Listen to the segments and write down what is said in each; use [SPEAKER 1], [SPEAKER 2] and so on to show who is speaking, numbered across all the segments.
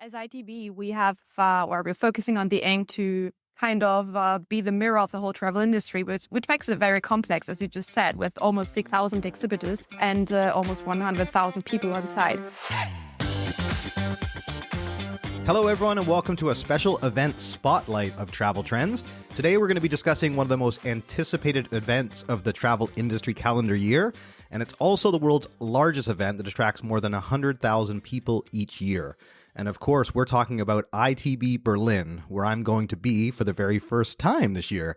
[SPEAKER 1] As ITB, we have, or we're focusing on the aim to kind of be the mirror of the whole travel industry, which makes it very complex, as you just said, with almost 6,000 exhibitors and almost 100,000 people on site.
[SPEAKER 2] Hello, everyone, and welcome to a special event spotlight of travel trends. Today, we're going to be discussing one of the most anticipated events of the travel industry calendar year, and it's also the world's largest event that attracts more than 100,000 people each year. And of course, we're talking about ITB Berlin, where I'm going to be for the very first time this year.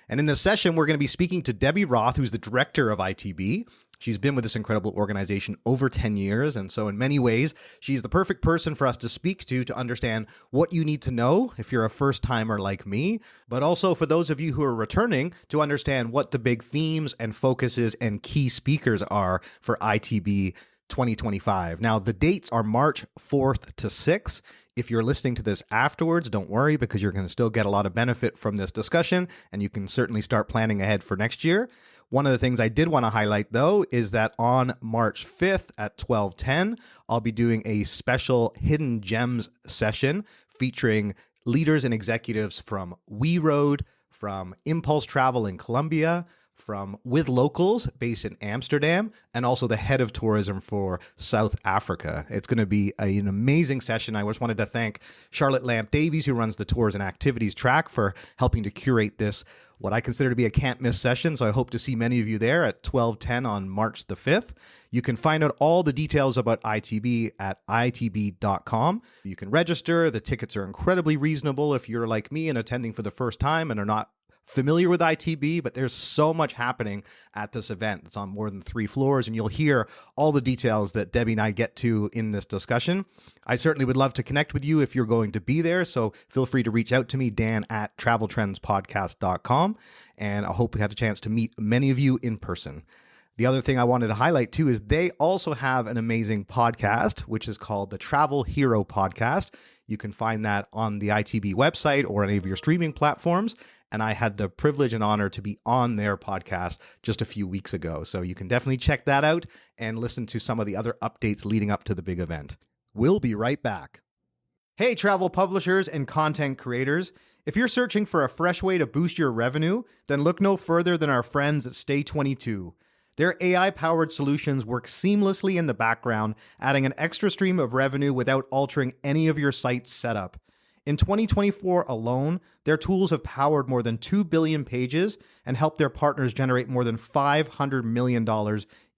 [SPEAKER 2] And in this session, we're going to be speaking to Debbie Rothe, who's the director of ITB. She's been with this incredible organization over 10 years. And so in many ways, she's the perfect person for us to speak to understand what you need to know if you're a first timer like me, but also for those of you who are returning to understand what the big themes and focuses and key speakers are for ITB 2025. Now, the dates are March 4th to 6th. If you're listening to this afterwards, don't worry, because you're going to still get a lot of benefit from this discussion, and you can certainly start planning ahead for next year. One of the things I did want to highlight, though, is that on March 5th at 12:10, I'll be doing a special Hidden Gems session featuring leaders and executives from We Road, from Impulse Travel in Colombia, from With Locals based in Amsterdam, and also the head of tourism for South Africa. It's going to be an amazing session. I just wanted to thank Charlotte Lamp Davies, who runs the tours and activities track, for helping to curate this, what I consider to be a can't miss session. So I hope to see many of you there at 12:10 on March the 5th. You can find out all the details about ITB at itb.com. You can register. The tickets are incredibly reasonable if you're like me and attending for the first time and are not familiar with ITB, but there's so much happening at this event. It's on more than 3 floors, and you'll hear all the details that Debbie and I get to in this discussion. I certainly would love to connect with you if you're going to be there, so feel free to reach out to me, dan@traveltrendspodcast.com, and I hope we had a chance to meet many of you in person. The other thing I wanted to highlight too is they also have an amazing podcast, which is called the Travel Hero Podcast. You can find that on the ITB website or any of your streaming platforms. And I had the privilege and honor to be on their podcast just a few weeks ago. So you can definitely check that out and listen to some of the other updates leading up to the big event. We'll be right back. Hey, travel publishers and content creators. If you're searching for a fresh way to boost your revenue, then look no further than our friends at Stay22. Their AI-powered solutions work seamlessly in the background, adding an extra stream of revenue without altering any of your site's setup. In 2024 alone, their tools have powered more than 2 billion pages and helped their partners generate more than $500 million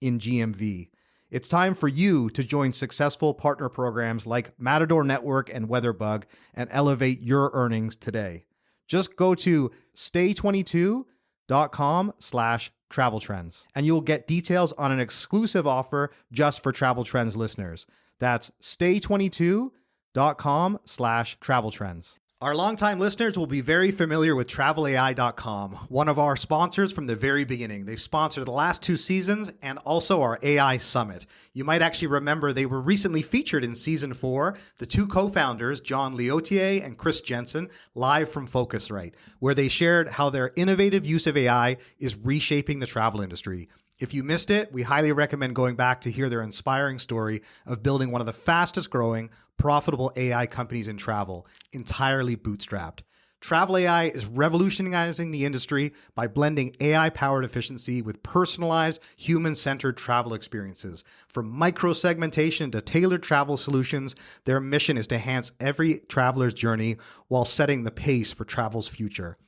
[SPEAKER 2] in GMV. It's time for you to join successful partner programs like Matador Network and Weatherbug and elevate your earnings today. Just go to stay22.com/travel trends, and you'll get details on an exclusive offer just for Travel Trends listeners. That's stay22.com/travel trends. Our longtime listeners will be very familiar with TravelAI.com, one of our sponsors from the very beginning. They've sponsored the last 2 seasons and also our AI Summit. You might actually remember they were recently featured in Season 4, the 2 co-founders, John Leotier and Chris Jensen, live from Focusrite, where they shared how their innovative use of AI is reshaping the travel industry. If you missed it, we highly recommend going back to hear their inspiring story of building one of the fastest growing, profitable AI companies in travel, entirely bootstrapped. Travel AI is revolutionizing the industry by blending AI-powered efficiency with personalized, human-centered travel experiences. From micro-segmentation to tailored travel solutions, their mission is to enhance every traveler's journey while setting the pace for travel's future.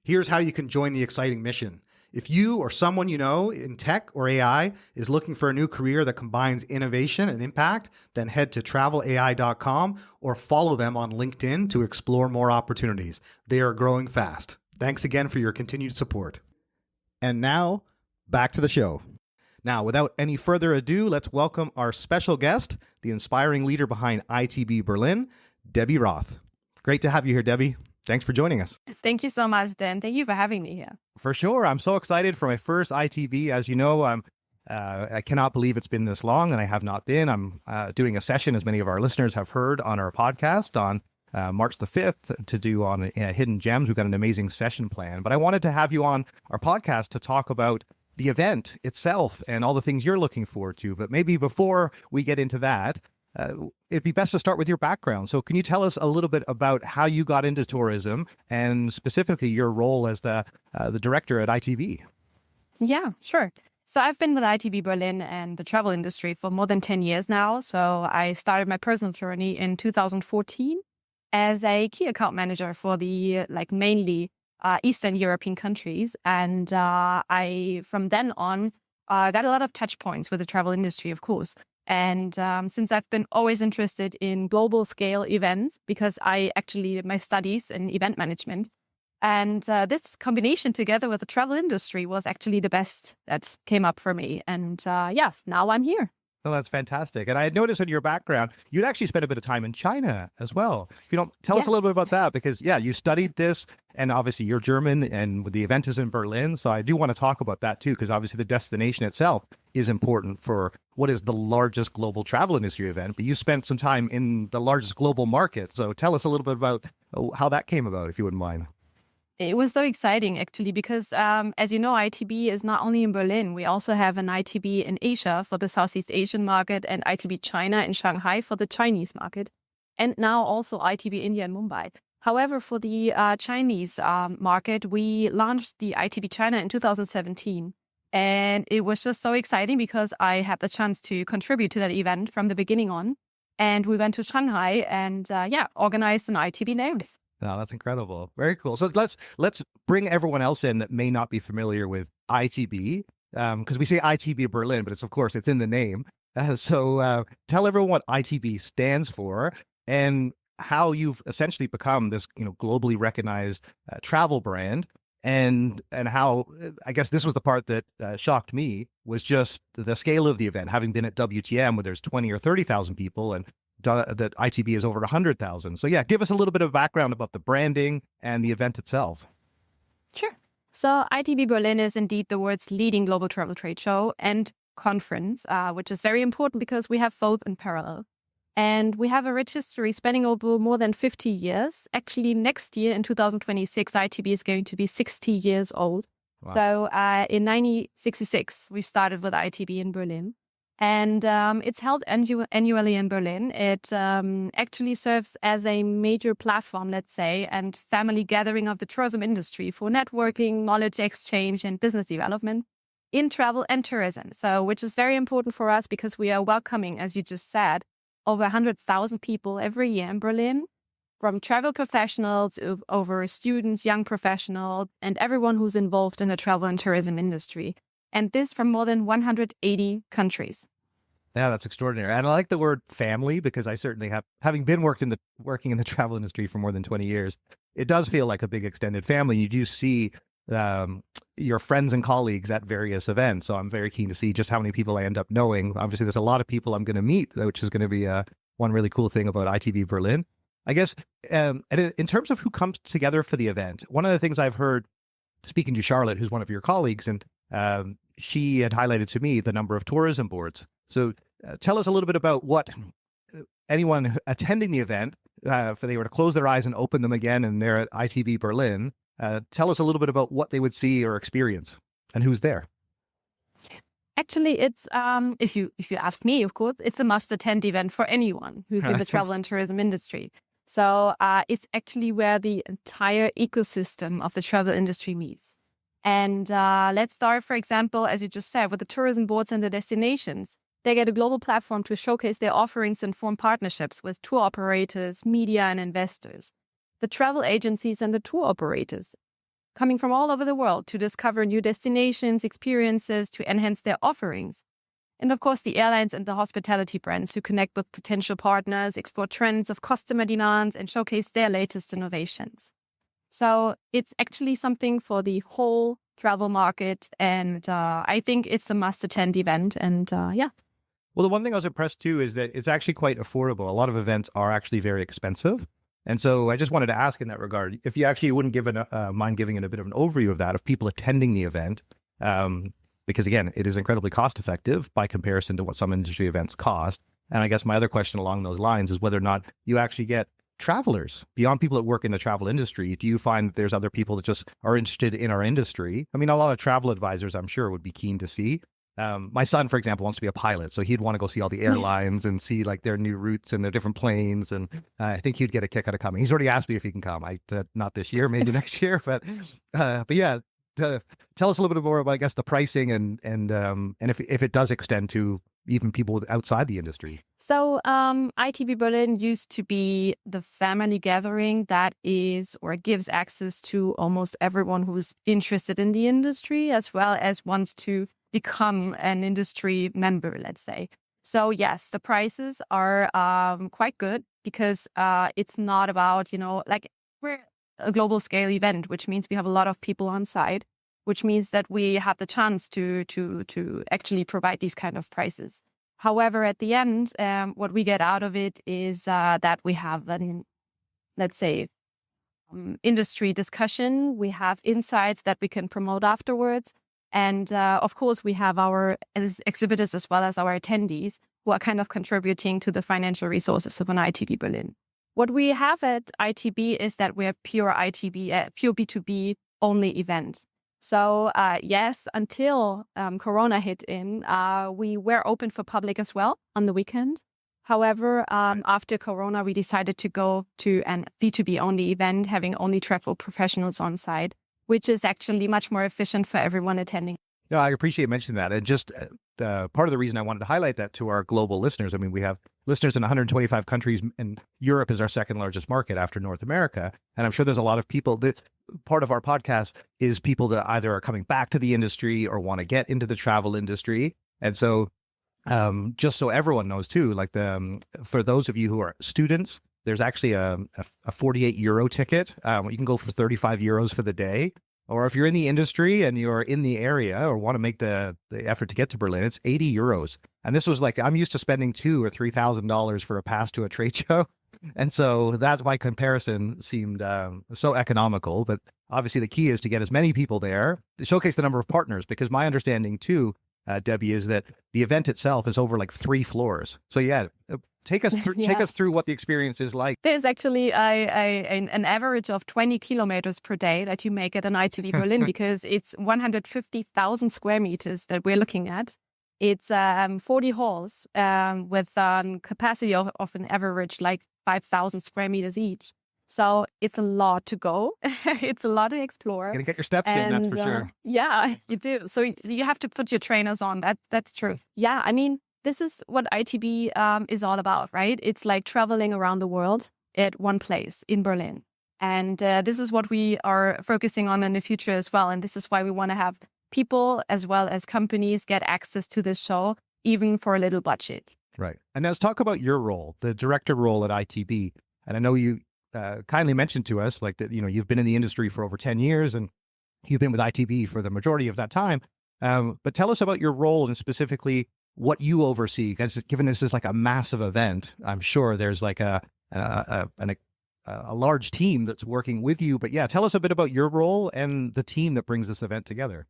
[SPEAKER 2] Here's how you can join the exciting mission. If you or someone you know in tech or AI is looking for a new career that combines innovation and impact, then head to travelai.com or follow them on LinkedIn to explore more opportunities. They are growing fast. Thanks again for your continued support. And now, back to the show. Now, without any further ado, let's welcome our special guest, the inspiring leader behind ITB Berlin, Debbie Rothe. Great to have you here, Debbie. Thanks for joining us.
[SPEAKER 1] Thank you so much, Dan. Thank you for having me here.
[SPEAKER 2] For sure. I'm so excited for my first ITB. As you know, I cannot believe it's been this long, and I have not been. I'm doing a session, as many of our listeners have heard, on our podcast on March the 5th to do on Hidden Gems. We've got an amazing session plan. But I wanted to have you on our podcast to talk about the event itself and all the things you're looking forward to. But maybe before we get into that, it'd be best to start with your background. So can you tell us a little bit about how you got into tourism and specifically your role as the director at ITB?
[SPEAKER 1] Yeah, sure. So I've been with ITB Berlin and the travel industry for more than 10 years now. So I started my personal journey in 2014 as a key account manager for the mainly Eastern European countries. And I, from then on, got a lot of touch points with the travel industry, of course. And since I've been always interested in global scale events, because I actually did my studies in event management, and this combination together with the travel industry was actually the best that came up for me. And yes, now I'm here.
[SPEAKER 2] Oh, that's fantastic. And I had noticed in your background, you'd actually spent a bit of time in China as well. If you don't tell us a little bit about that, because you studied this, and obviously you're German and the event is in Berlin. So I do want to talk about that too, because obviously the destination itself is important for what is the largest global travel industry event. But you spent some time in the largest global market. So tell us a little bit about how that came about, if you wouldn't mind.
[SPEAKER 1] It was so exciting, actually, because as you know, ITB is not only in Berlin. We also have an ITB in Asia for the Southeast Asian market and ITB China in Shanghai for the Chinese market, and now also ITB India in Mumbai. However, for the Chinese market, we launched the ITB China in 2017. And it was just so exciting because I had the chance to contribute to that event from the beginning on. And we went to Shanghai and organized an ITB Names.
[SPEAKER 2] No, that's incredible. Very cool. So let's bring everyone else in that may not be familiar with ITB, because we say ITB Berlin, but it's in the name. So tell everyone what ITB stands for and how you've essentially become this, globally recognized travel brand, and how, I guess this was the part that shocked me, was just the scale of the event, having been at WTM where there's 20 or 30,000 people, and that ITB is over 100,000. So give us a little bit of background about the branding and the event itself.
[SPEAKER 1] Sure. So ITB Berlin is indeed the world's leading global travel trade show and conference, which is very important because we have both in parallel. And we have a rich history spanning over more than 50 years. Actually, next year in 2026, ITB is going to be 60 years old. Wow. So in 1966, we started with ITB in Berlin. And it's held annually in Berlin. It actually serves as a major platform, let's say, and family gathering of the tourism industry for networking, knowledge exchange, and business development in travel and tourism. So, which is very important for us because we are welcoming, as you just said, over 100,000 people every year in Berlin, from travel professionals over students, young professionals, and everyone who's involved in the travel and tourism industry. And this from more than 180 countries.
[SPEAKER 2] Yeah, that's extraordinary. And I like the word family because I certainly have, having been working in the travel industry for more than 20 years, it does feel like a big extended family. You do see your friends and colleagues at various events. So I'm very keen to see just how many people I end up knowing. Obviously, there's a lot of people I'm going to meet, which is going to be one really cool thing about ITB Berlin. I guess, and in terms of who comes together for the event, one of the things I've heard, speaking to Charlotte, who's one of your colleagues, and she had highlighted to me the number of tourism boards. So tell us a little bit about what anyone attending the event, if they were to close their eyes and open them again and they're at ITB Berlin, tell us a little bit about what they would see or experience and who's there.
[SPEAKER 1] Actually, it's if you ask me, of course, it's a must-attend event for anyone who's in the travel and tourism industry. So it's actually where the entire ecosystem of the travel industry meets. And let's start, for example, as you just said, with the tourism boards and the destinations. They get a global platform to showcase their offerings and form partnerships with tour operators, media, and investors. The travel agencies and the tour operators coming from all over the world to discover new destinations, experiences, to enhance their offerings. And of course, the airlines and the hospitality brands who connect with potential partners, explore trends of customer demands, and showcase their latest innovations. So it's actually something for the whole travel market. And I think it's a must-attend event. And
[SPEAKER 2] Well, the one thing I was impressed too is that it's actually quite affordable. A lot of events are actually very expensive. And so I just wanted to ask in that regard, if you actually wouldn't mind giving it a bit of an overview of that, of people attending the event, because again, it is incredibly cost effective by comparison to what some industry events cost. And I guess my other question along those lines is whether or not you actually get travelers beyond people that work in the travel industry. Do you find that there's other people that just are interested in our industry? I mean, a lot of travel advisors, I'm sure, would be keen to see. my son, for example, wants to be a pilot, so he'd want to go see all the airlines and see like their new routes and their different planes. And I think he'd get a kick out of coming. He's already asked me if he can come. Not this year, maybe next year, but yeah. Tell us a little bit more about, I guess, the pricing and if it does extend to even people outside the industry.
[SPEAKER 1] So ITB Berlin used to be the family gathering that is or gives access to almost everyone who's interested in the industry as well as wants to become an industry member, let's say. So yes, the prices are quite good because it's not about, like we're a global scale event, which means we have a lot of people on site, which means that we have the chance to actually provide these kind of prices. However, at the end, what we get out of it is that we have an, let's say, industry discussion. We have insights that we can promote afterwards. And of course, we have our exhibitors as well as our attendees who are kind of contributing to the financial resources of an ITB Berlin. What we have at ITB is that we're pure ITB, pure B2B only event. So yes, until Corona hit in, we were open for public as well on the weekend. However, after Corona, we decided to go to an B2B only event, having only travel professionals on site, which is actually much more efficient for everyone attending.
[SPEAKER 2] No, I appreciate you mentioning that. And just part of the reason I wanted to highlight that to our global listeners, I mean, we have listeners in 125 countries, and Europe is our second largest market after North America. And I'm sure there's a lot of people that part of our podcast is people that either are coming back to the industry or want to get into the travel industry. And so just so everyone knows too, like for those of you who are students, there's actually a 48 euro ticket. You can go for 35 euros for the day. Or if you're in the industry and you're in the area or want to make the effort to get to Berlin, it's 80 euros. And this was like, I'm used to spending $2,000 or $3,000 for a pass to a trade show. And so that's why comparison seemed so economical. But obviously the key is to get as many people there to showcase the number of partners, because my understanding too, Debbie, is that the event itself is over like 3 floors. So yeah, take us through take us through what the experience is like.
[SPEAKER 1] There's actually an average of 20 kilometers per day that you make at an ITB Berlin because it's 150,000 square meters that we're looking at. It's 40 halls with capacity of an average like 5,000 square meters each. So it's a lot to go. It's a lot to explore.
[SPEAKER 2] You're gonna get your steps in, that's for sure.
[SPEAKER 1] Yeah, you do. So you have to put your trainers on. That's true. Yeah, I mean, this is what ITB is all about, right? It's like traveling around the world at one place in Berlin. And this is what we are focusing on in the future as well. And this is why we want to have people as well as companies get access to this show, even for a little budget.
[SPEAKER 2] Right. And now let's talk about your role, the director role at ITB. And I know you kindly mentioned to us like that, you've been in the industry for over 10 years and you've been with ITB for the majority of that time. But tell us about your role and specifically what you oversee, because given this is like a massive event, I'm sure there's like a large team that's working with you. But yeah, tell us a bit about your role and the team that brings this event together.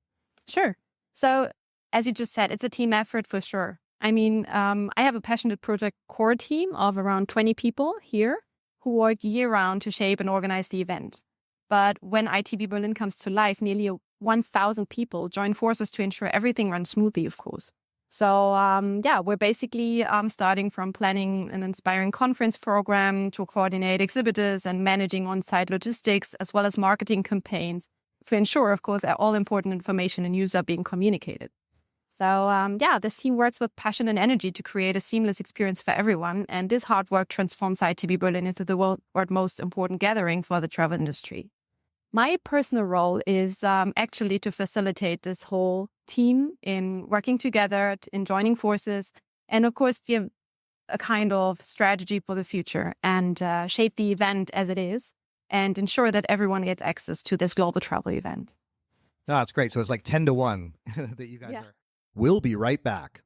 [SPEAKER 1] Sure. So as you just said, it's a team effort for sure. I mean, I have a passionate project core team of around 20 people here who work year round to shape and organize the event. But when ITB Berlin comes to life, nearly 1,000 people join forces to ensure everything runs smoothly, of course. So we're basically starting from planning an inspiring conference program to coordinate exhibitors and managing on-site logistics, as well as marketing campaigns to ensure, of course, that all important information and news are being communicated. So this team works with passion and energy to create a seamless experience for everyone. And this hard work transforms ITB Berlin into the world's most important gathering for the travel industry. My personal role is actually to facilitate this whole team in working together, in joining forces, and of course, give a kind of strategy for the future and shape the event as it is and ensure that everyone gets access to this global travel event.
[SPEAKER 2] No, that's great. So it's like 10 to 1 that you guys are. We'll be right back.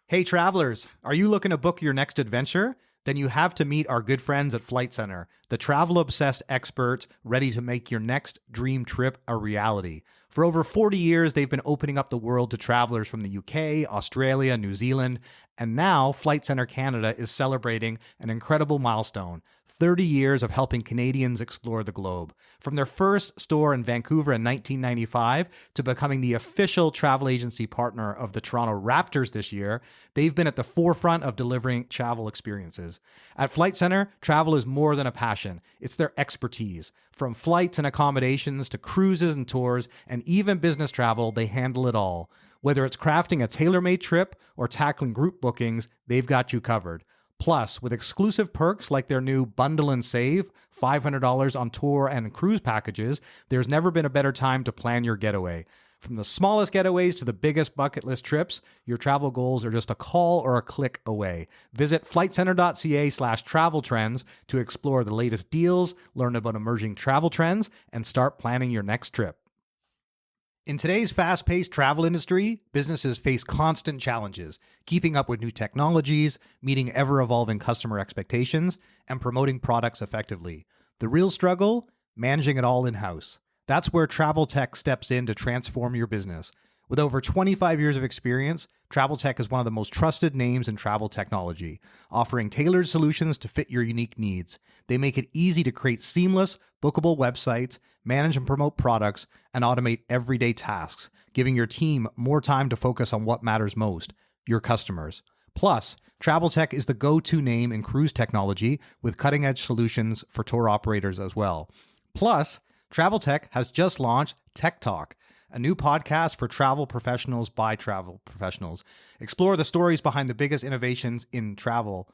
[SPEAKER 2] Hey, travelers, are you looking to book your next adventure? Then you have to meet our good friends at Flight Centre, the travel-obsessed experts ready to make your next dream trip a reality. For over 40 years, they've been opening up the world to travelers from the UK, Australia, New Zealand, and now Flight Centre Canada is celebrating an incredible milestone, 30 years of helping Canadians explore the globe. From their first store in Vancouver in 1995 to becoming the official travel agency partner of the Toronto Raptors this year, they've been at the forefront of delivering travel experiences. At Flight Centre, travel is more than a passion. It's their expertise. From flights and accommodations to cruises and tours and even business travel, they handle it all. Whether it's crafting a tailor-made trip or tackling group bookings, they've got you covered. Plus, with exclusive perks like their new Bundle and Save, $500 on tour and cruise packages, there's never been a better time to plan your getaway. From the smallest getaways to the biggest bucket list trips, your travel goals are just a call or a click away. Visit flightcentre.ca/travel trends to explore the latest deals, learn about emerging travel trends, and start planning your next trip. In today's fast-paced travel industry, businesses face constant challenges, keeping up with new technologies, meeting ever-evolving customer expectations, and promoting products effectively. The real struggle? Managing it all in-house. That's where Travel Tech steps in to transform your business. With over 25 years of experience, Travel Tech is one of the most trusted names in travel technology, offering tailored solutions to fit your unique needs. They make it easy to create seamless, bookable websites, manage and promote products, and automate everyday tasks, giving your team more time to focus on what matters most, your customers. Plus, Travel Tech is the go-to name in cruise technology with cutting-edge solutions for tour operators as well. Plus, Travel Tech has just launched Tech Talk, a new podcast for travel professionals by travel professionals. Explore the stories behind the biggest innovations in travel.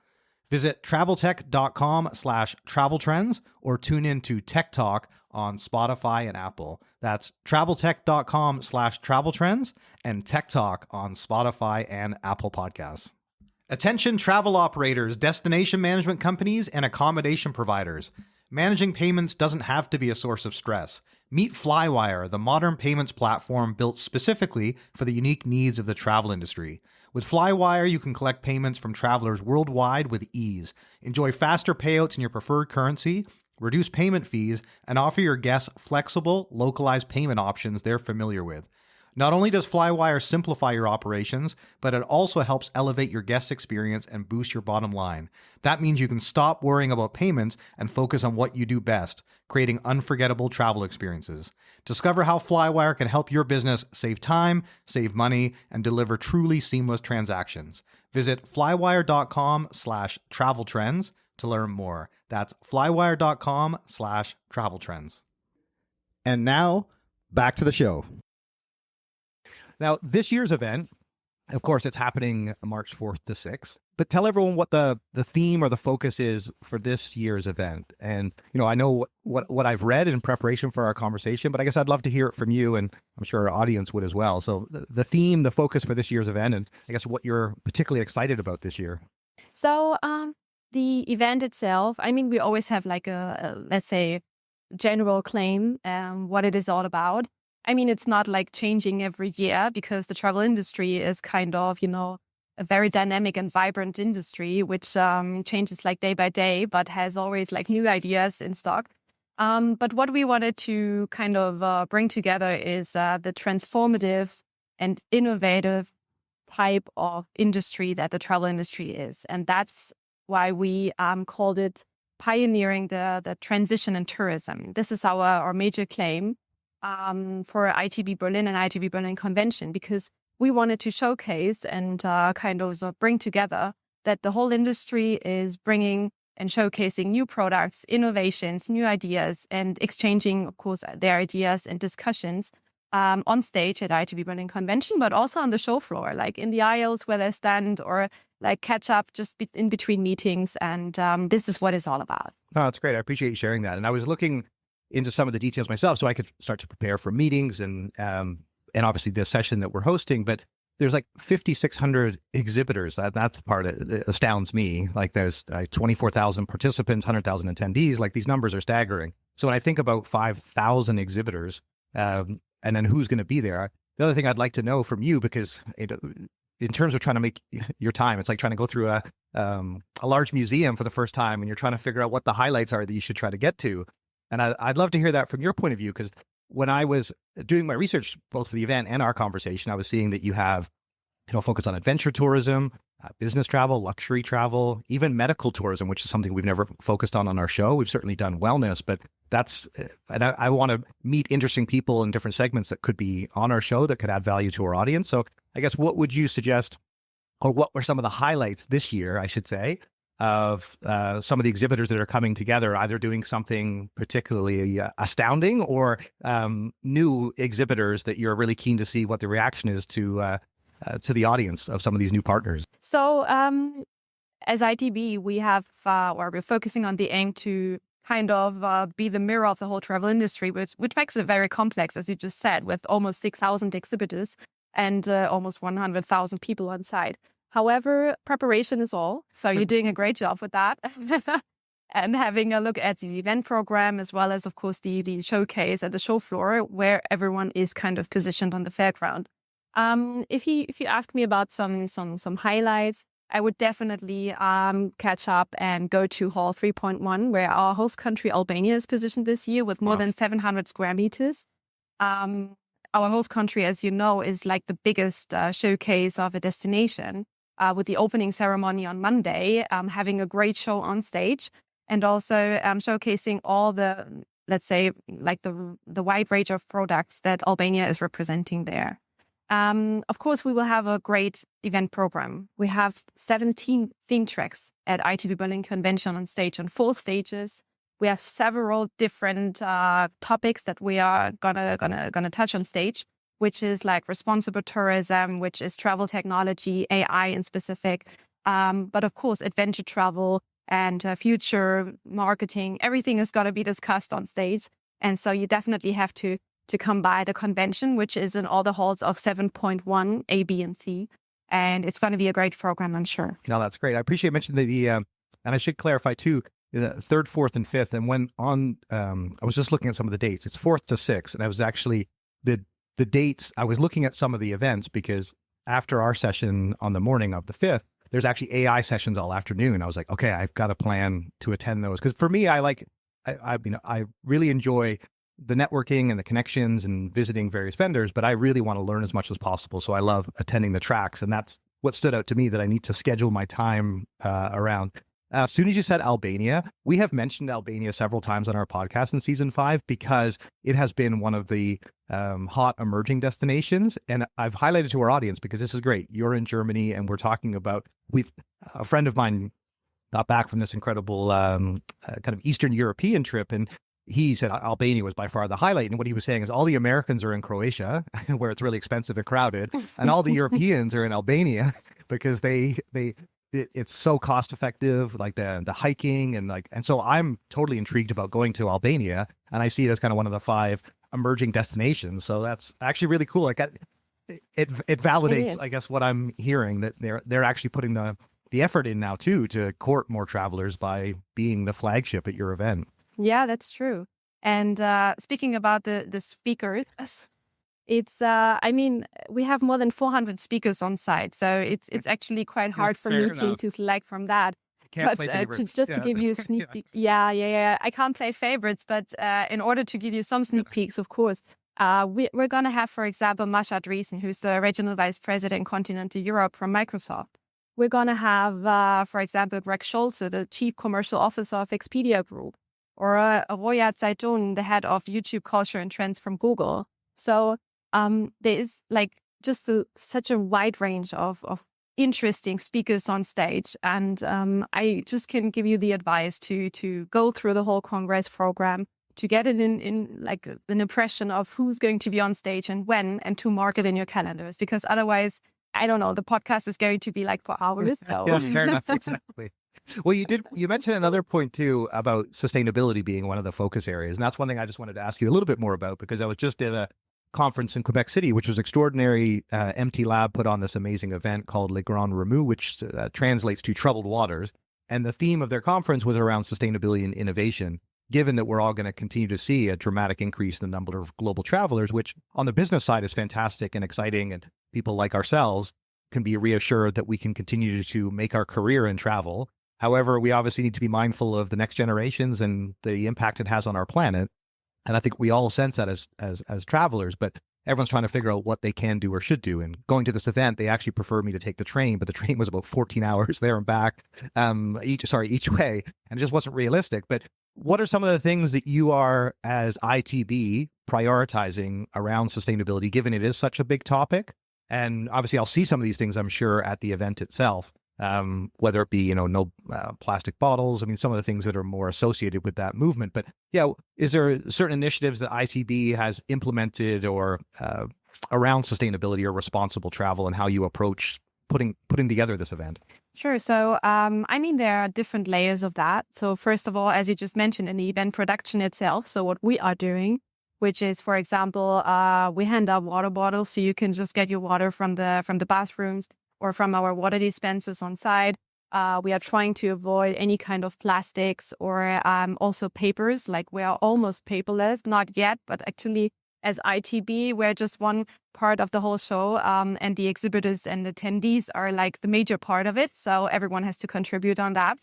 [SPEAKER 2] Visit traveltech.com/travel trends or tune in to Tech Talk on Spotify and Apple. That's traveltech.com/travel trends and Tech Talk on Spotify and Apple Podcasts. Attention travel operators, destination management companies, and accommodation providers. Managing payments doesn't have to be a source of stress. Meet Flywire, the modern payments platform built specifically for the unique needs of the travel industry. With Flywire, you can collect payments from travelers worldwide with ease. Enjoy faster payouts in your preferred currency, reduce payment fees, and offer your guests flexible, localized payment options they're familiar with. Not only does Flywire simplify your operations, but it also helps elevate your guest experience and boost your bottom line. That means you can stop worrying about payments and focus on what you do best, creating unforgettable travel experiences. Discover how Flywire can help your business save time, save money, and deliver truly seamless transactions. Visit flywire.com/travel trends to learn more. That's flywire.com/travel trends. And now, back to the show. Now, this year's event, of course, it's happening March 4th to 6th. But tell everyone what the theme or the focus is for this year's event. And, I know what I've read in preparation for our conversation, but I guess I'd love to hear it from you, and I'm sure our audience would as well. So the theme, the focus for this year's event, and I guess what you're particularly excited about this year.
[SPEAKER 1] So the event itself, we always have like a let's say, general claim what it is all about. It's not like changing every year because the travel industry is kind of, a very dynamic and vibrant industry, which changes like day by day, but has always like new ideas in stock. But what we wanted to kind of bring together is the transformative and innovative type of industry that the travel industry is. And that's why we called it pioneering the transition in tourism. This is our major claim for ITB Berlin and ITB Berlin Convention, because we wanted to showcase and kind of bring together that the whole industry is bringing and showcasing new products, innovations, new ideas, and exchanging, of course, their ideas and discussions on stage at ITB Berlin Convention, but also on the show floor, like in the aisles where they stand, or like catch up just in between meetings. And this is what it's all about.
[SPEAKER 3] Oh, that's great. I appreciate you sharing that. And I was looking into some of the details myself so I could start to prepare for meetings and obviously this session that we're hosting. But there's like 5,600 exhibitors. That's the part that astounds me. Like there's 24,000 participants, 100,000 attendees. Like these numbers are staggering. So when I think about 5,000 exhibitors and then who's going to be there, the other thing I'd like to know from you, because in terms of trying to make your time, it's like trying to go through a large museum for the first time and you're trying to figure out what the highlights are that you should try to get to. And I'd love to hear that from your point of view, because when I was doing my research, both for the event and our conversation, I was seeing that you have focus on adventure tourism, business travel, luxury travel, even medical tourism, which is something we've never focused on our show. We've certainly done wellness, but and I want to meet interesting people in different segments that could be on our show that could add value to our audience. So I guess what would you suggest, or what were some of the highlights this year, I should say, of some of the exhibitors that are coming together, either doing something particularly astounding or new exhibitors that you're really keen to see what the reaction is to the audience of some of these new partners?
[SPEAKER 1] So as ITB, we have, or we're focusing on the aim to kind of be the mirror of the whole travel industry, which makes it very complex, as you just said, with almost 6,000 exhibitors and almost 100,000 people on site. However, preparation is all. So you're doing a great job with that. And having a look at the event program, as well as, of course, the showcase at the show floor, where everyone is kind of positioned on the fairground. If you ask me about some highlights, I would definitely catch up and go to Hall 3.1, where our host country Albania is positioned this year with more than 700 square meters. Our host country, as you know, is like the biggest showcase of a destination, with the opening ceremony on Monday, having a great show on stage, and also showcasing all the, let's say, like the wide range of products that Albania is representing there. Of course, we will have a great event program. We have 17 theme tracks at ITB Berlin Convention on stage on 4 stages. We have several different topics that we are gonna touch on stage, which is like responsible tourism, which is travel technology, AI in specific, but of course, adventure travel and future marketing. Everything is gonna be discussed on stage, and so you definitely have to come by the convention, which is in all the halls of 7.1 A, B, and C. And it's going to be a great program, I'm sure.
[SPEAKER 3] No, that's great. I appreciate you mentioning and I should clarify too, the 3rd, 4th, and 5th. And when I was just looking at some of the dates, it's 4th to 6th. And I was actually, the dates, I was looking at some of the events because after our session on the morning of the 5th, there's actually AI sessions all afternoon. I was like, okay, I've got a plan to attend those. Because for me, I really enjoy the networking and the connections and visiting various vendors, but I really want to learn as much as possible. So I love attending the tracks. And that's what stood out to me that I need to schedule my time around. As soon as you said Albania, we have mentioned Albania several times on our podcast in season 5 because it has been one of the hot emerging destinations. And I've highlighted to our audience because this is great. You're in Germany and we're talking about, a friend of mine got back from this incredible kind of Eastern European trip, and he said Albania was by far the highlight. And what he was saying is all the Americans are in Croatia, where it's really expensive and crowded, and all the Europeans are in Albania because it's so cost effective, like the hiking and so I'm totally intrigued about going to Albania, and I see it as kind of one of the 5 emerging destinations. So that's actually really cool. Like it validates, I guess, what I'm hearing, that they're actually putting the effort in now too to court more travelers by being the flagship at your event.
[SPEAKER 1] Yeah, that's true. And speaking about the speakers, it's we have more than 400 speakers on site, so it's actually quite hard for me to select from that.
[SPEAKER 3] Can't play favorites.
[SPEAKER 1] To give you a sneak peek, yeah. I can't play favorites, but in order to give you some sneak peeks, of course, we're gonna have, for example, Masha Driesen, who's the regional vice president Continental Europe from Microsoft. We're gonna have, for example, Greg Scholze, the chief commercial officer of Expedia Group, or Roya Zaitun, the head of YouTube culture and trends from Google. So there is just such a wide range of interesting speakers on stage. And I just can give you the advice to go through the whole Congress program, to get it in an impression of who's going to be on stage and when, and to mark it in your calendars. Because otherwise, I don't know, the podcast is going to be like 4 hours. So.
[SPEAKER 3] Yeah, fair enough, exactly. Well, you mentioned another point too about sustainability being one of the focus areas. And that's one thing I just wanted to ask you a little bit more about, because I was just at a conference in Quebec City, which was extraordinary. MT Lab put on this amazing event called Le Grand Remous, which translates to troubled waters. And the theme of their conference was around sustainability and innovation, given that we're all going to continue to see a dramatic increase in the number of global travelers, which on the business side is fantastic and exciting. And people like ourselves can be reassured that we can continue to make our career in travel. However, we obviously need to be mindful of the next generations and the impact it has on our planet. And I think we all sense that as travelers. But everyone's trying to figure out what they can do or should do. And going to this event, they actually preferred me to take the train, but the train was about 14 hours there and back, each way. And it just wasn't realistic. But what are some of the things that you are, as ITB, prioritizing around sustainability, given it is such a big topic? And obviously, I'll see some of these things, I'm sure, at the event itself, whether it be, no plastic bottles. I mean, some of the things that are more associated with that movement. But yeah, is there certain initiatives that ITB has implemented or around sustainability or responsible travel and how you approach putting together this event?
[SPEAKER 1] Sure. So, there are different layers of that. So first of all, as you just mentioned, in the event production itself, so what we are doing, which is, for example, we hand out water bottles so you can just get your water from the bathrooms or from our water dispensers on site. We are trying to avoid any kind of plastics or also papers. Like, we are almost paperless, not yet, but actually as ITB, we're just one part of the whole show, and the exhibitors and attendees are like the major part of it. So everyone has to contribute on that.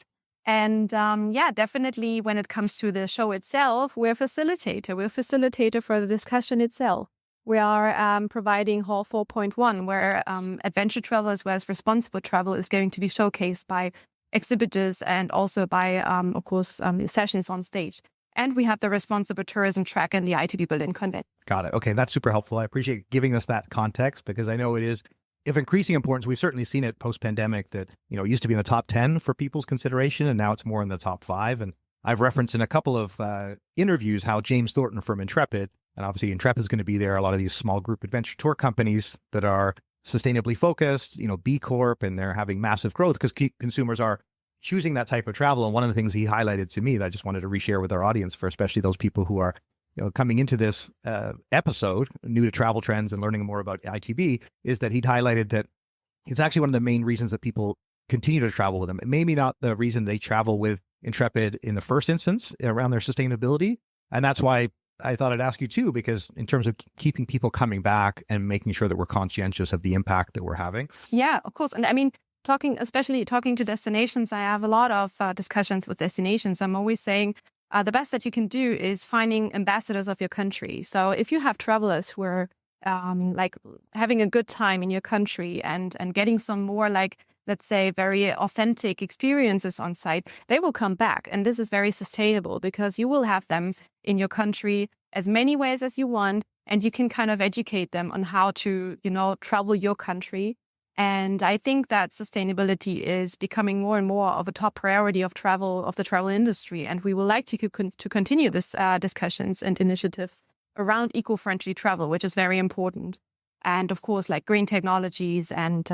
[SPEAKER 1] And definitely when it comes to the show itself, we're a facilitator. We're a facilitator for the discussion itself. We are providing Hall 4.1, where adventure travel as well as responsible travel is going to be showcased by exhibitors and also by, of course, sessions on stage. And we have the responsible tourism track in the ITB Berlin convention.
[SPEAKER 3] Got it. Okay, that's super helpful. I appreciate giving us that context, because I know it is of increasing importance. We've certainly seen it post-pandemic that, it used to be in the top 10 for people's consideration, and now it's more in the top 5. And I've referenced in a couple of interviews how James Thornton from Intrepid, and obviously Intrepid is going to be there, a lot of these small group adventure tour companies that are sustainably focused, B Corp, and they're having massive growth because consumers are choosing that type of travel. And one of the things he highlighted to me that I just wanted to reshare with our audience, for especially those people who are coming into this episode, new to travel trends and learning more about ITB, is that he'd highlighted that it's actually one of the main reasons that people continue to travel with them. Maybe not the reason they travel with Intrepid in the first instance around their sustainability. And that's why I thought I'd ask you too, because in terms of keeping people coming back and making sure that we're conscientious of the impact that we're having.
[SPEAKER 1] Yeah, of course. And talking to destinations, I have a lot of discussions with destinations. I'm always saying the best that you can do is finding ambassadors of your country. So if you have travelers who are having a good time in your country and getting some more, let's say, very authentic experiences on site, they will come back. And this is very sustainable because you will have them in your country as many ways as you want, and you can kind of educate them on how to, travel your country. And I think that sustainability is becoming more and more of a top priority of the travel industry. And we would like to continue this discussions and initiatives around eco-friendly travel, which is very important. And of course, green technologies and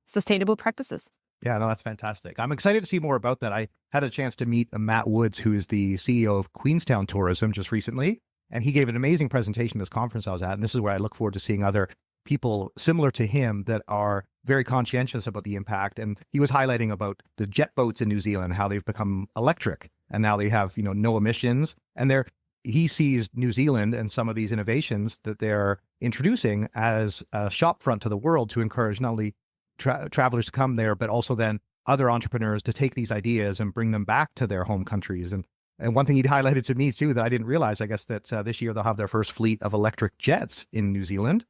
[SPEAKER 1] sustainable practices.
[SPEAKER 3] Yeah, no, that's fantastic. I'm excited to see more about that. I had a chance to meet Matt Woods, who is the CEO of Queenstown Tourism, just recently. And he gave an amazing presentation at this conference I was at. And this is where I look forward to seeing other people similar to him that are very conscientious about the impact. And he was highlighting about the jet boats in New Zealand, how they've become electric and now they have, no emissions. And he sees New Zealand and some of these innovations that they're introducing as a shop front to the world to encourage not only travelers to come there, but also then other entrepreneurs to take these ideas and bring them back to their home countries. And one thing he'd highlighted to me too, that I didn't realize, I guess, that this year they'll have their first fleet of electric jets in New Zealand.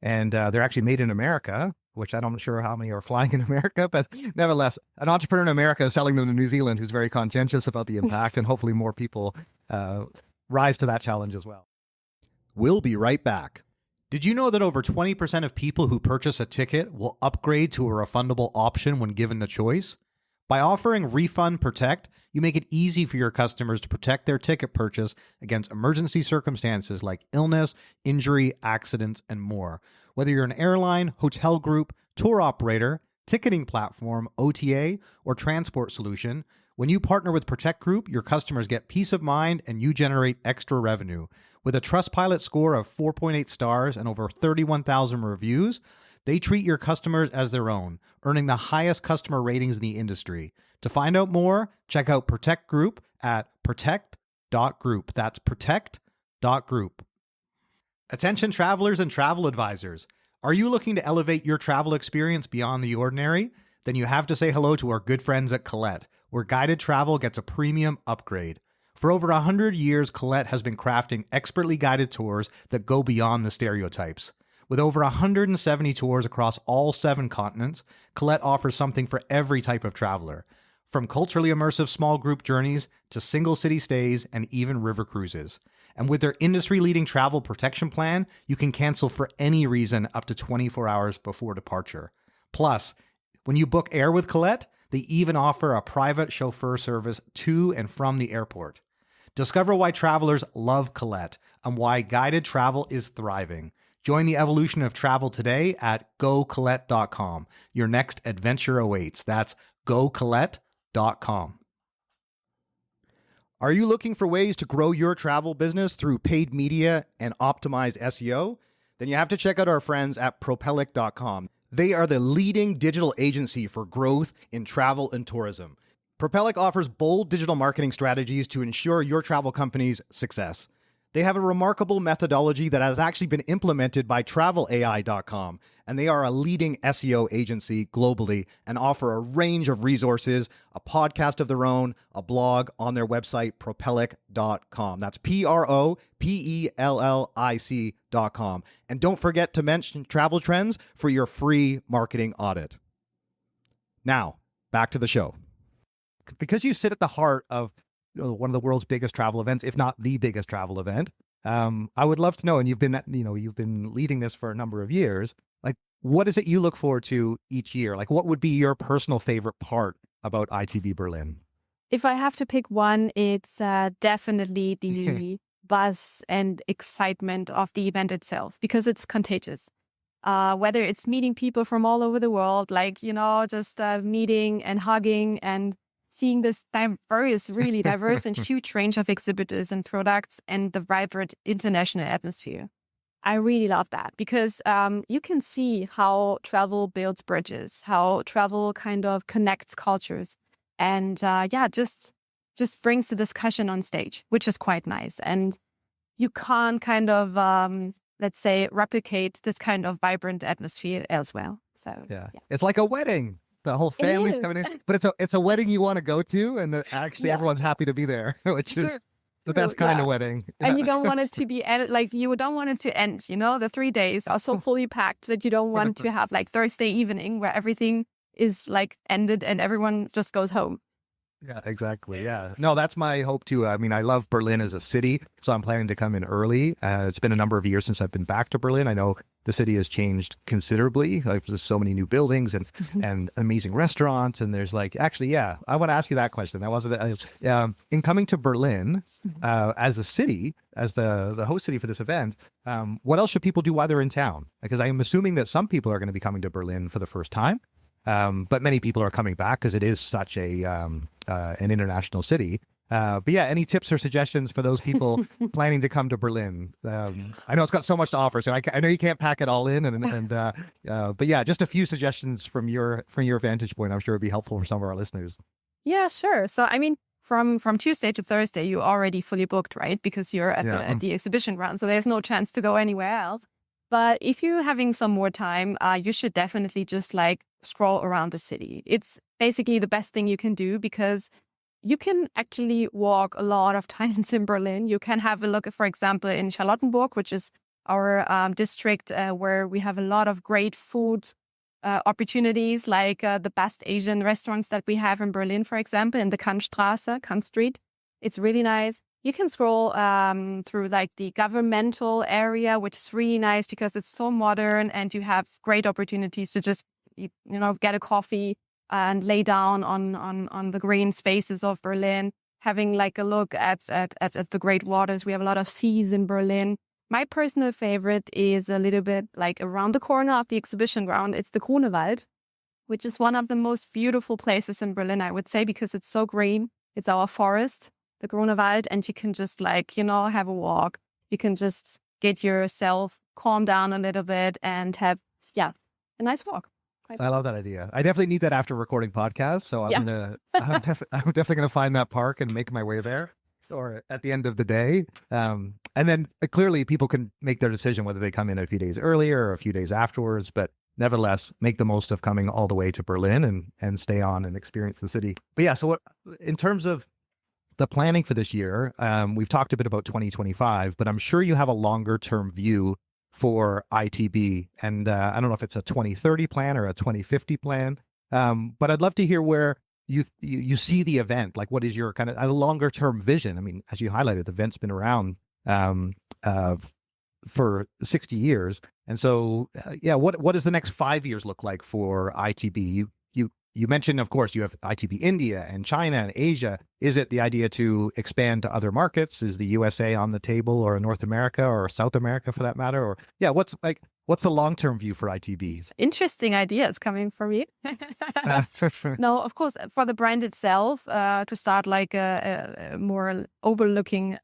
[SPEAKER 3] And they're actually made in America, which I'm not sure how many are flying in America, but nevertheless, an entrepreneur in America is selling them to New Zealand who's very conscientious about the impact, and hopefully more people rise to that challenge as well.
[SPEAKER 2] We'll be right back. Did you know that over 20% of people who purchase a ticket will upgrade to a refundable option when given the choice? By offering Refund Protect, you make it easy for your customers to protect their ticket purchase against emergency circumstances like illness, injury, accidents, and more. Whether you're an airline, hotel group, tour operator, ticketing platform, OTA, or transport solution, when you partner with Protect Group, your customers get peace of mind and you generate extra revenue. With a Trustpilot score of 4.8 stars and over 31,000 reviews, they treat your customers as their own, earning the highest customer ratings in the industry. To find out more, check out Protect Group at protect.group. That's protect.group. Attention travelers and travel advisors. Are you looking to elevate your travel experience beyond the ordinary? Then you have to say hello to our good friends at Colette, where guided travel gets a premium upgrade. For over 100 years, Colette has been crafting expertly guided tours that go beyond the stereotypes. With over 170 tours across all 7 continents, Colette offers something for every type of traveler. From culturally immersive small group journeys to single city stays and even river cruises. And with their industry-leading travel protection plan, you can cancel for any reason up to 24 hours before departure. Plus, when you book air with Colette, they even offer a private chauffeur service to and from the airport. Discover why travelers love Colette and why guided travel is thriving. Join the evolution of travel today at gocolette.com. Your next adventure awaits. That's gocolette.com. Are you looking for ways to grow your travel business through paid media and optimized SEO? Then you have to check out our friends at propellic.com. They are the leading digital agency for growth in travel and tourism. Propellic offers bold digital marketing strategies to ensure your travel company's success. They have a remarkable methodology that has actually been implemented by travelai.com, and they are a leading SEO agency globally and offer a range of resources, a podcast of their own, a blog on their website, propellic.com. That's propellic.com. And don't forget to mention Travel Trends for your free marketing audit. Now, back to the show.
[SPEAKER 3] Because you sit at the heart of one of the world's biggest travel events, if not the biggest travel event. I would love to know, and you've been leading this for a number of years. Like, what is it you look forward to each year? Like, what would be your personal favorite part about ITB Berlin?
[SPEAKER 1] If I have to pick one, it's definitely the buzz and excitement of the event itself, because it's contagious. Whether it's meeting people from all over the world, just meeting and hugging and seeing this really diverse and huge range of exhibitors and products and the vibrant international atmosphere. I really love that because you can see how travel builds bridges, how travel kind of connects cultures and just brings the discussion on stage, which is quite nice. And you can't kind of, let's say, replicate this kind of vibrant atmosphere elsewhere. So
[SPEAKER 3] yeah. It's like a wedding. The whole family's coming in, but it's a wedding you want to go to, and actually everyone's happy to be there, which is the best kind of wedding.
[SPEAKER 1] And you don't want it to be you don't want it to end. The 3 days are so fully packed that you don't want to have Thursday evening where everything is ended and everyone just goes home.
[SPEAKER 3] Yeah, exactly. Yeah. No, that's my hope too. I mean, I love Berlin as a city, so I'm planning to come in early. It's been a number of years since I've been back to Berlin. I know the city has changed considerably. There's so many new buildings and amazing restaurants. And there's I want to ask you that question. That wasn't in coming to Berlin as a city, as the host city for this event. What else should people do while they're in town? Because I am assuming that some people are going to be coming to Berlin for the first time. But many people are coming back because it is such an international city. But yeah, any tips or suggestions for those people planning to come to Berlin? I know it's got so much to offer, so I know you can't pack it all in. But yeah, just a few suggestions from your vantage point. I'm sure it'd be helpful for some of our listeners.
[SPEAKER 1] Yeah, sure. So I mean, from Tuesday to Thursday, you're already fully booked, right? Because you're at the exhibition ground, so there's no chance to go anywhere else. But if you're having some more time, you should definitely just scroll around the city. It's basically the best thing you can do because you can actually walk a lot of times in Berlin. You can have a look, for example, in Charlottenburg, which is our district where we have a lot of great food opportunities, the best Asian restaurants that we have in Berlin, for example, in the Kant Street. It's really nice. You can scroll through the governmental area, which is really nice because it's so modern and you have great opportunities to just, get a coffee and lay down on the green spaces of Berlin, having a look at the great waters. We have a lot of seas in Berlin. My personal favorite is a little bit around the corner of the exhibition ground. It's the Grunewald, which is one of the most beautiful places in Berlin, I would say, because it's so green. It's our forest, the Grunewald, and you can just have a walk. You can just get yourself calm down a little bit and have a nice walk.
[SPEAKER 3] I love that idea. I definitely need that after recording podcasts. So I'm definitely gonna find that park and make my way there, or at the end of the day. And then clearly people can make their decision whether they come in a few days earlier or a few days afterwards. But nevertheless, make the most of coming all the way to Berlin and stay on and experience the city. But yeah, so what in terms of the planning for this year, we've talked a bit about 2025, but I'm sure you have a longer term view for ITB. And I don't know if it's a 2030 plan or a 2050 plan, but I'd love to hear where you see the event. Like, what is your kind of a longer term vision? I mean, as you highlighted, the event's been around for 60 years. And so, what does the next 5 years look like for ITB? You mentioned, of course, you have ITB India and China and Asia. Is it the idea to expand to other markets? Is the USA on the table, or North America, or South America for that matter? Or what's the long-term view for ITB?
[SPEAKER 1] Interesting ideas coming from you. No, of course, for the brand itself, to start like a more overlooking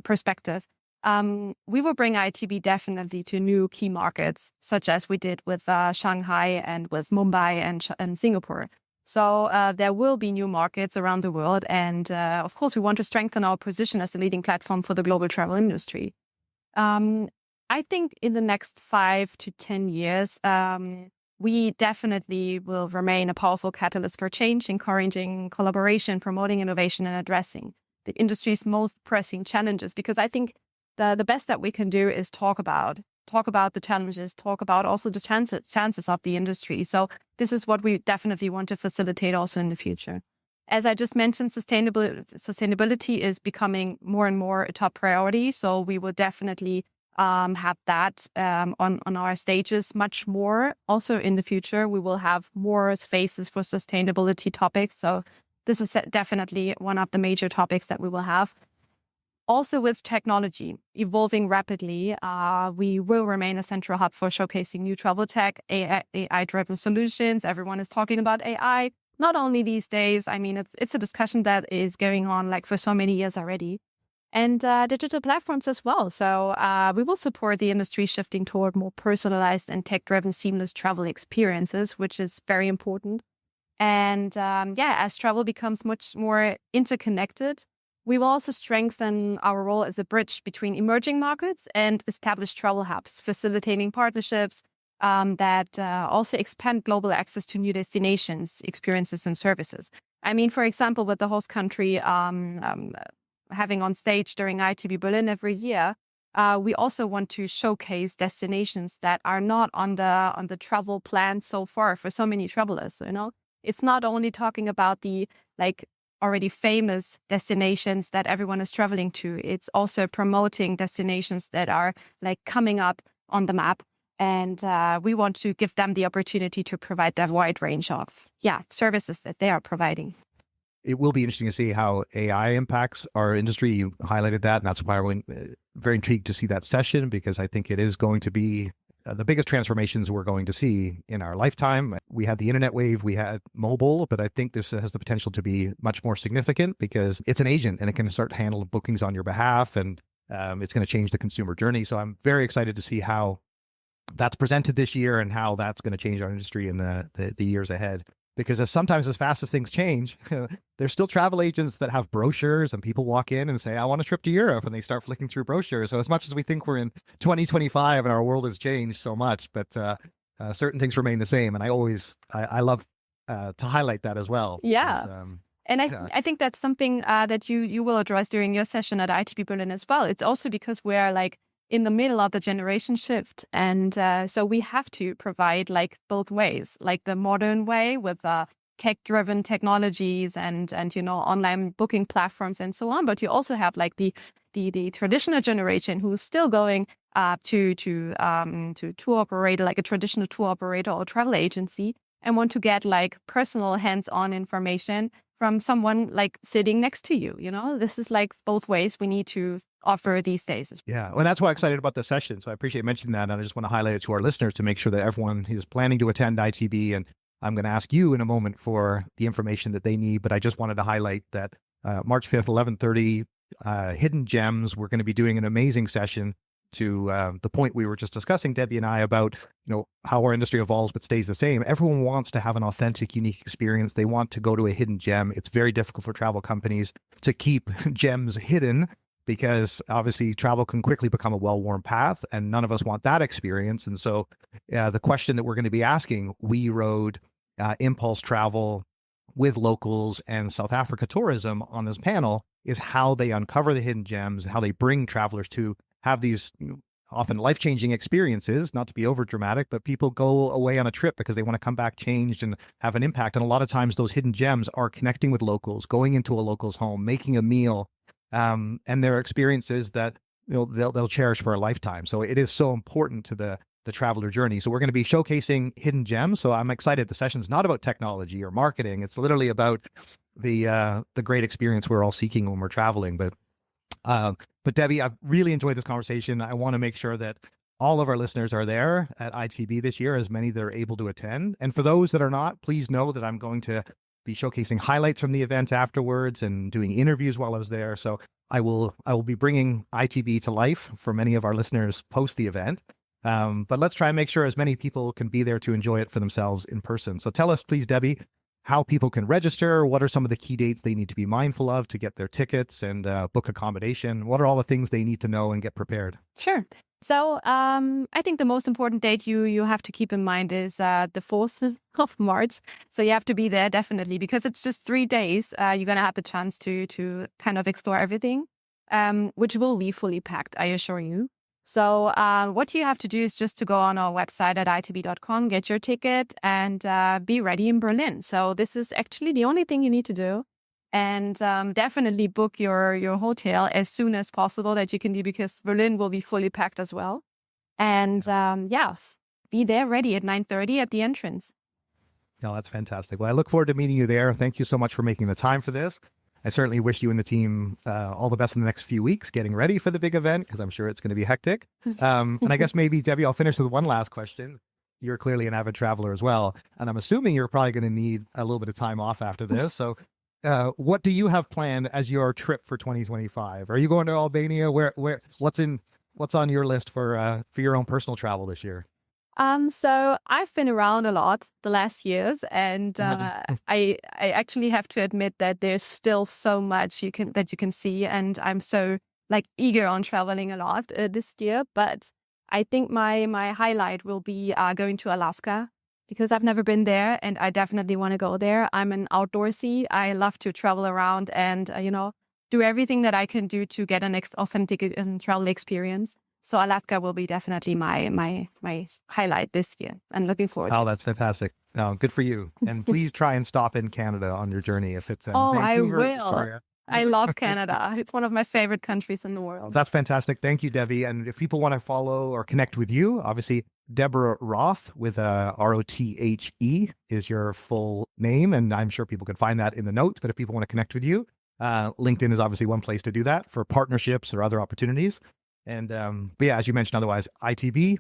[SPEAKER 1] perspective. We will bring ITB definitely to new key markets, such as we did with Shanghai and with Mumbai and Singapore. So there will be new markets around the world. And of course, we want to strengthen our position as a leading platform for the global travel industry. I think in the next 5 to 10 years, we definitely will remain a powerful catalyst for change, encouraging collaboration, promoting innovation, and addressing the industry's most pressing challenges. Because I think the best that we can do is talk about the challenges, talk about also the chances of the industry. So this is what we definitely want to facilitate also in the future. As I just mentioned, sustainability is becoming more and more a top priority. So we will definitely have that on our stages much more. Also in the future, we will have more spaces for sustainability topics. So this is definitely one of the major topics that we will have. Also, with technology evolving rapidly, we will remain a central hub for showcasing new travel tech, AI-driven solutions. Everyone is talking about AI, not only these days. I mean, it's a discussion that is going on like for so many years already. And digital platforms as well. So we will support the industry shifting toward more personalized and tech-driven seamless travel experiences, which is very important. And as travel becomes much more interconnected, we will also strengthen our role as a bridge between emerging markets and established travel hubs, facilitating partnerships that also expand global access to new destinations, experiences, and services. I mean, for example, with the host country having on stage during ITB Berlin every year, we also want to showcase destinations that are not on the travel plan so far for so many travelers. You know, it's not only talking about the already famous destinations that everyone is traveling to. It's also promoting destinations that are coming up on the map. And we want to give them the opportunity to provide that wide range of services that they are providing.
[SPEAKER 3] It will be interesting to see how AI impacts our industry. You highlighted that, and that's why we're very intrigued to see that session, because I think it is going to be the biggest transformations we're going to see in our lifetime. We had the internet wave, we had mobile, but I think this has the potential to be much more significant because it's an agent and it can start handling bookings on your behalf, and it's going to change the consumer journey. So I'm very excited to see how that's presented this year and how that's going to change our industry in the years ahead. Because sometimes as fast as things change, there's still travel agents that have brochures and people walk in and say, I want a trip to Europe, and they start flicking through brochures. So as much as we think we're in 2025 and our world has changed so much, but certain things remain the same. And I love to highlight that as well.
[SPEAKER 1] Yeah.
[SPEAKER 3] Because,
[SPEAKER 1] and I think that's something that you will address during your session at ITB Berlin as well. It's also because we're in the middle of the generation shift. And so we have to provide both ways, the modern way with tech-driven technologies and online booking platforms and so on. But you also have the traditional generation who's still going to tour operator, like a traditional tour operator or travel agency, and want to get personal hands-on information from someone sitting next to you. This is both ways we need to offer these days.
[SPEAKER 3] Yeah. Well, that's why I'm excited about the session. So I appreciate you mentioning that. And I just want to highlight it to our listeners to make sure that everyone who's planning to attend ITB, and I'm going to ask you in a moment for the information that they need, but I just wanted to highlight that March 5th, 11:30, Hidden Gems, we're going to be doing an amazing session to the point we were just discussing, Debbie and I, about how our industry evolves but stays the same. Everyone wants to have an authentic, unique experience. They want to go to a hidden gem. It's very difficult for travel companies to keep gems hidden because obviously travel can quickly become a well-worn path, and none of us want that experience. And so the question that we're going to be asking, We Road, Impulse Travel, with locals and South Africa tourism on this panel is how they uncover the hidden gems, how they bring travelers to have these often life-changing experiences, not to be over dramatic, but people go away on a trip because they want to come back changed and have an impact. And a lot of times those hidden gems are connecting with locals, going into a local's home, making a meal, and they're experiences that they'll cherish for a lifetime. So it is so important to the traveler journey. So we're going to be showcasing hidden gems. So I'm excited. The session's not about technology or marketing. It's literally about the great experience we're all seeking when we're traveling. But Debbie, I've really enjoyed this conversation. I want to make sure that all of our listeners are there at ITB this year, as many that are able to attend. And for those that are not, please know that I'm going to be showcasing highlights from the event afterwards and doing interviews while I was there. So I will be bringing ITB to life for many of our listeners post the event. But let's try and make sure as many people can be there to enjoy it for themselves in person. So tell us, please, Debbie, how people can register. What are some of the key dates they need to be mindful of to get their tickets and book accommodation? What are all the things they need to know and get prepared?
[SPEAKER 1] Sure. So I think the most important date you have to keep in mind is the 4th of March. So you have to be there definitely, because it's just 3 days. You're going to have the chance to kind of explore everything, which will be fully packed, I assure you. So what you have to do is just to go on our website at itb.com, get your ticket, and be ready in Berlin. So this is actually the only thing you need to do. And definitely book your hotel as soon as possible that you can do, because Berlin will be fully packed as well. And be there ready at 9:30 at the entrance.
[SPEAKER 3] No, that's fantastic. Well, I look forward to meeting you there. Thank you so much for making the time for this. I certainly wish you and the team all the best in the next few weeks getting ready for the big event, because I'm sure it's going to be hectic. And I guess maybe, Debbie, I'll finish with one last question. You're clearly an avid traveler as well, and I'm assuming you're probably going to need a little bit of time off after this. So what do you have planned as your trip for 2025? Are you going to Albania? What's on your list for your own personal travel this year?
[SPEAKER 1] So I've been around a lot the last years, and I actually have to admit that there's still so much you can see, and I'm so eager on traveling a lot this year. But I think my highlight will be going to Alaska, because I've never been there and I definitely want to go there. I'm an outdoorsy. I love to travel around and do everything that I can do to get an authentic travel experience. So Alaska will be definitely my highlight this year, and looking forward.
[SPEAKER 3] Oh, that's fantastic. No, good for you. And please try and stop in Canada on your journey if it's in
[SPEAKER 1] Vancouver, I will.
[SPEAKER 3] Victoria.
[SPEAKER 1] I love Canada. It's one of my favorite countries in the world.
[SPEAKER 3] That's fantastic. Thank you, Debbie. And if people want to follow or connect with you, obviously Deborah Rothe with Rothe is your full name. And I'm sure people can find that in the notes. But if people want to connect with you, LinkedIn is obviously one place to do that for partnerships or other opportunities. And but yeah, as you mentioned, otherwise, ITB,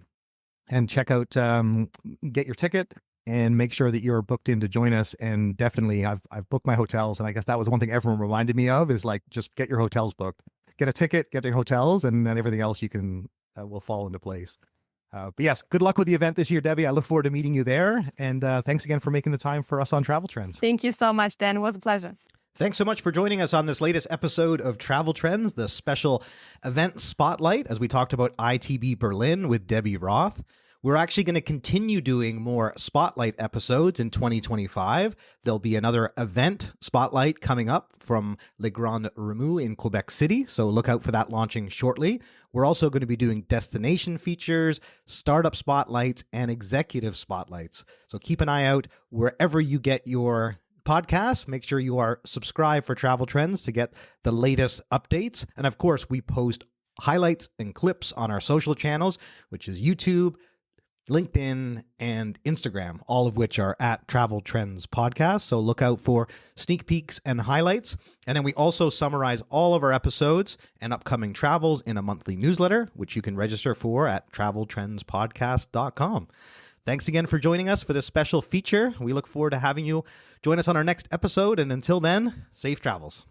[SPEAKER 3] and check out, get your ticket and make sure that you're booked in to join us. And definitely, I've booked my hotels. And I guess that was one thing everyone reminded me of is just get your hotels booked, get a ticket, get your hotels, and then everything else you can will fall into place. But yes, good luck with the event this year, Debbie. I look forward to meeting you there. And thanks again for making the time for us on Travel Trends.
[SPEAKER 1] Thank you so much, Dan. It was a pleasure.
[SPEAKER 2] Thanks so much for joining us on this latest episode of Travel Trends, the special event spotlight, as we talked about ITB Berlin with Debbie Rothe. We're actually going to continue doing more spotlight episodes in 2025. There'll be another event spotlight coming up from Le Grand Remous in Quebec City, so look out for that launching shortly. We're also going to be doing destination features, startup spotlights, and executive spotlights. So keep an eye out wherever you get your podcast. Make sure you are subscribed for Travel Trends to get the latest updates. And of course, we post highlights and clips on our social channels, which is YouTube, LinkedIn, and Instagram, all of which are at Travel Trends Podcast. So look out for sneak peeks and highlights. And then we also summarize all of our episodes and upcoming travels in a monthly newsletter, which you can register for at traveltrendspodcast.com. Thanks again for joining us for this special feature. We look forward to having you join us on our next episode. And until then, safe travels.